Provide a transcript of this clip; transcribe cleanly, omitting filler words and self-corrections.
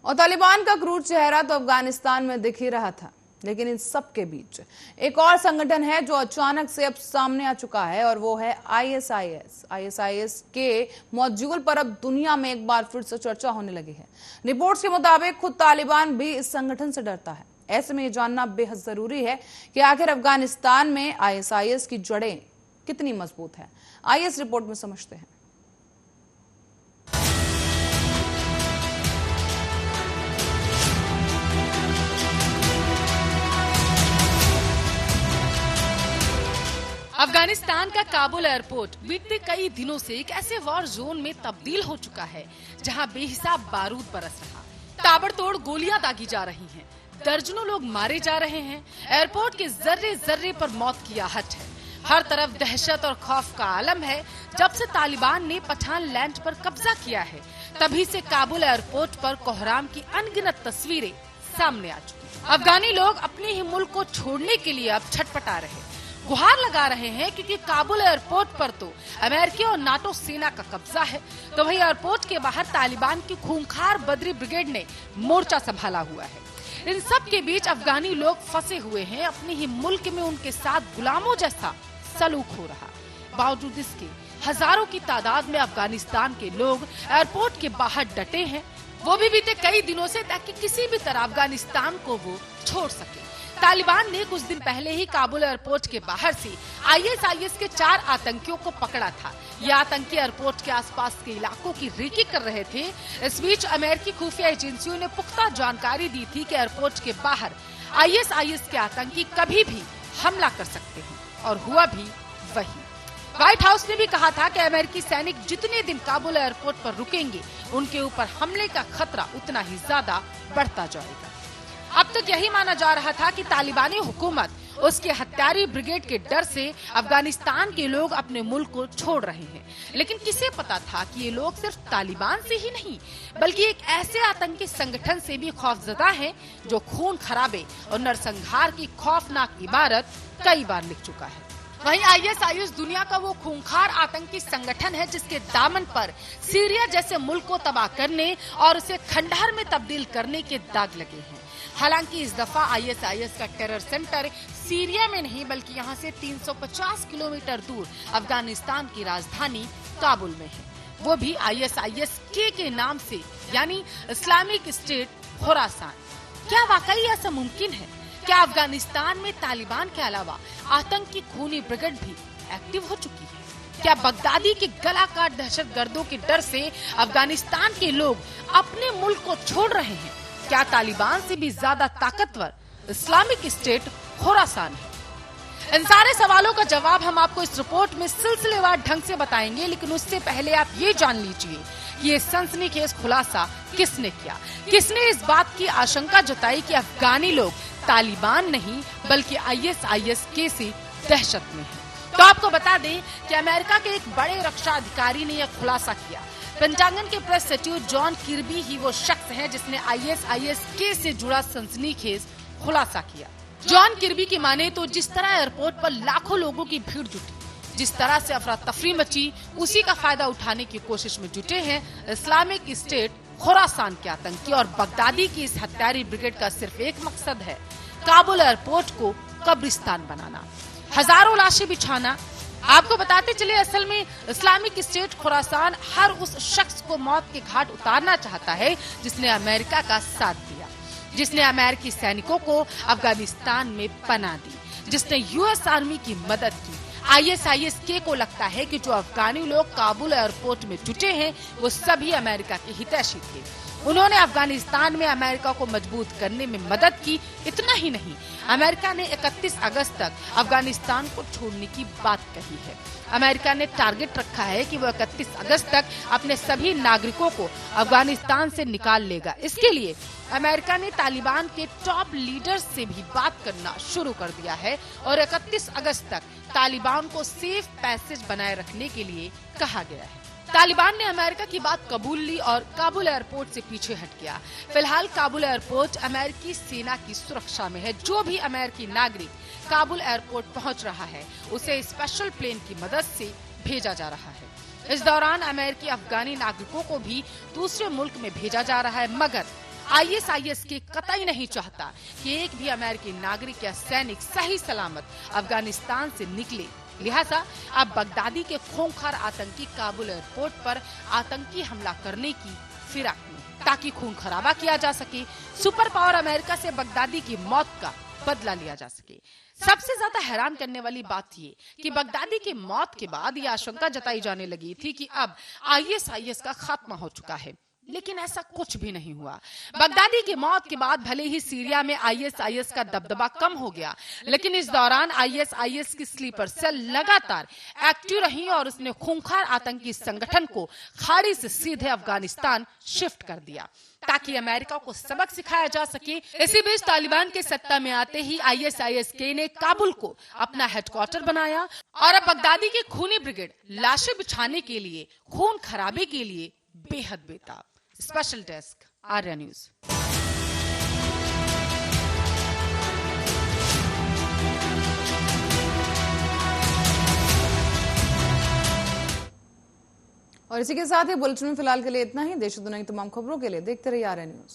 और तालिबान का क्रूर चेहरा तो अफगानिस्तान में दिख ही रहा था, लेकिन इन सब के बीच एक और संगठन है जो अचानक से अब सामने आ चुका है और वो है आईएसआईएस। आईएसआईएस के मॉड्यूल पर अब दुनिया में एक बार फिर से चर्चा होने लगी है। रिपोर्ट्स के मुताबिक खुद तालिबान भी इस संगठन से डरता है। ऐसे में ये जानना बेहद जरूरी है कि आखिर अफगानिस्तान में आईएसआईएस की जड़ें कितनी मजबूत है। आइए इस रिपोर्ट में समझते हैं। अफगानिस्तान का काबुल एयरपोर्ट बीते कई दिनों से एक ऐसे वॉर जोन में तब्दील हो चुका है जहां बेहिसाब बारूद बरस रहा, ताबड़तोड़ गोलियां दागी जा रही हैं, दर्जनों लोग मारे जा रहे हैं। एयरपोर्ट के जर्रे जर्रे पर मौत की आहट है। हर तरफ दहशत और खौफ का आलम है। जब से तालिबान ने पठान लैंड पर कब्जा किया है, तभी से काबुल एयरपोर्ट पर कोहराम की अनगिनत तस्वीरें सामने आ चुकी। अफगानी लोग अपने ही मुल्क को छोड़ने के लिए अब छटपटा रहे, गुहार लगा रहे हैं, क्योंकि काबुल एयरपोर्ट पर तो अमेरिकी और नाटो सेना का कब्जा है, तो वही एयरपोर्ट के बाहर तालिबान की खूंखार बद्री ब्रिगेड ने मोर्चा संभाला हुआ है। इन सब के बीच अफगानी लोग फंसे हुए हैं। अपने ही मुल्क में उनके साथ गुलामों जैसा सलूक हो रहा। बावजूद इसके हजारों की तादाद में अफगानिस्तान के लोग एयरपोर्ट के बाहर डटे हैं, वो भी बीते कई दिनों से, ताकि किसी भी तरह अफगानिस्तान को वो छोड़ सके। तालिबान ने कुछ दिन पहले ही काबुल एयरपोर्ट के बाहर से आईएसआईएस के 4 आतंकियों को पकड़ा था। ये आतंकी एयरपोर्ट के आसपास के इलाकों की रेकी कर रहे थे। इस बीच अमेरिकी खुफिया एजेंसियों ने पुख्ता जानकारी दी थी कि एयरपोर्ट के बाहर आईएसआईएस के आतंकी कभी भी हमला कर सकते हैं, और हुआ भी वही। व्हाइट हाउस ने भी कहा था कि अमेरिकी सैनिक जितने दिन काबुल एयरपोर्ट पर रुकेंगे, उनके ऊपर हमले का खतरा उतना ही ज्यादा बढ़ता जाएगा। अब तक यही माना जा रहा था कि तालिबानी हुकूमत, उसके हत्यारी ब्रिगेड के डर से अफगानिस्तान के लोग अपने मुल्क को छोड़ रहे हैं, लेकिन किसे पता था कि ये लोग सिर्फ तालिबान से ही नहीं, बल्कि एक ऐसे आतंकी संगठन से भी खौफजदा हैं जो खून खराबे और नरसंहार की खौफनाक इबारत कई बार लिख चुका है। वहीं आईएसआईएस दुनिया का वो खूंखार आतंकी संगठन है जिसके दामन पर सीरिया जैसे मुल्क को तबाह करने और उसे खंडहर में तब्दील करने के दाग लगे हैं। हालांकि इस दफा आईएसआईएस का टेरर सेंटर सीरिया में नहीं, बल्कि यहां से 350 किलोमीटर दूर अफगानिस्तान की राजधानी काबुल में है, वो भी आईएसआईएस के नाम से, यानी इस्लामिक स्टेट खुरासान। क्या वाकई ऐसा मुमकिन है? क्या अफगानिस्तान में तालिबान के अलावा आतंकी खूनी ब्रिगेड भी एक्टिव हो चुकी है? क्या बगदादी के गला काट दहशतगर्दों के डर से अफगानिस्तान के लोग अपने मुल्क को छोड़ रहे हैं? क्या तालिबान से भी ज्यादा ताकतवर इस्लामिक स्टेट खुरासान है? इन सारे सवालों का जवाब हम आपको इस रिपोर्ट में सिलसिलेवार ढंग से बताएंगे, लेकिन उससे पहले आप ये जान लीजिए कि ये सनसनीखेज खुलासा किसने किया, किसने इस बात की आशंका जताई कि अफगानी लोग तालिबान नहीं बल्कि आईएसआईएस के से दहशत में हैं। तो आपको बता दें कि अमेरिका के एक बड़े रक्षा अधिकारी ने यह खुलासा किया। पेंटागन के प्रेस सचिव जॉन किर्बी ही वो शख्स है जिसने आईएसआईएस के से जुड़ा सनसनीखेज खुलासा किया। जॉन किर्बी की माने तो जिस तरह एयरपोर्ट पर लाखों लोगों की भीड़ जुटी, जिस तरह से अफरा तफरी मची, उसी का फायदा उठाने की कोशिश में जुटे हैं इस्लामिक स्टेट खुरासान के आतंकी। और बगदादी की इस हत्यारी ब्रिगेड का सिर्फ एक मकसद है, काबुल एयरपोर्ट को कब्रिस्तान बनाना, हजारों लाशें बिछाना। आपको बताते चले, असल में इस्लामिक स्टेट खुरासान हर उस शख्स को मौत के घाट उतारना चाहता है जिसने अमेरिका का साथ दिया, जिसने अमेरिकी सैनिकों को अफगानिस्तान में पनाह दी, जिसने यूएस आर्मी की मदद की। आईएसआईएस के को लगता है कि जो अफगानी लोग काबुल एयरपोर्ट में जुटे हैं वो सभी अमेरिका के हितैषी थे। उन्होंने अफगानिस्तान में अमेरिका को मजबूत करने में मदद की। इतना ही नहीं, अमेरिका ने 31 अगस्त तक अफगानिस्तान को छोड़ने की बात कही है। अमेरिका ने टारगेट रखा है कि वो 31 अगस्त तक अपने सभी नागरिकों को अफगानिस्तान से निकाल लेगा। इसके लिए अमेरिका ने तालिबान के टॉप लीडर्स से भी बात करना शुरू कर दिया है और 31 अगस्त तक तालिबान को सेफ पैसेज बनाए रखने के लिए कहा गया है। तालिबान ने अमेरिका की बात कबूल ली और काबुल एयरपोर्ट से पीछे हट गया। फिलहाल काबुल एयरपोर्ट अमेरिकी सेना की सुरक्षा में है। जो भी अमेरिकी नागरिक काबुल एयरपोर्ट पहुंच रहा है उसे स्पेशल प्लेन की मदद से भेजा जा रहा है। इस दौरान अमेरिकी अफगानी नागरिकों को भी दूसरे मुल्क में भेजा जा रहा है, मगर आईएसआईएस के कतई नहीं चाहता कि एक भी अमेरिकी नागरिक या सैनिक सही सलामत अफगानिस्तान से निकले। लिहाजा अब बगदादी के खूंखार आतंकी काबुल एयरपोर्ट पर आतंकी हमला करने की फिराक में, ताकि खून खराबा किया जा सके, सुपर पावर अमेरिका से बगदादी की मौत का बदला लिया जा सके। सबसे ज्यादा हैरान करने वाली बात ये कि बगदादी की मौत के बाद ये आशंका जताई जाने लगी थी कि अब आईएसआईएस का खात्मा हो चुका है, लेकिन ऐसा कुछ भी नहीं हुआ। बगदादी की मौत के बाद भले ही सीरिया में आईएसआईएस का दबदबा कम हो गया, लेकिन इस दौरान आईएसआईएस की स्लीपर सेल लगातार एक्टिव रही और उसने खूंखार आतंकी संगठन को खाड़ी से सीधे अफगानिस्तान शिफ्ट कर दिया, ताकि अमेरिका को सबक सिखाया जा सके। इसी बीच तालिबान के सत्ता में आते ही आईएसआईएस ने काबुल को अपना हेडक्वार्टर बनाया और अब बगदादी की खूनी ब्रिगेड लाशें बिछाने के लिए, खून खराबे के लिए बेहद बेताब। Special desk, Arya news. और इसी के साथ ही बुलेटिन में फिलहाल के लिए इतना ही। देश और दुनिया की तमाम खबरों के लिए देखते रहिए आर्या न्यूज।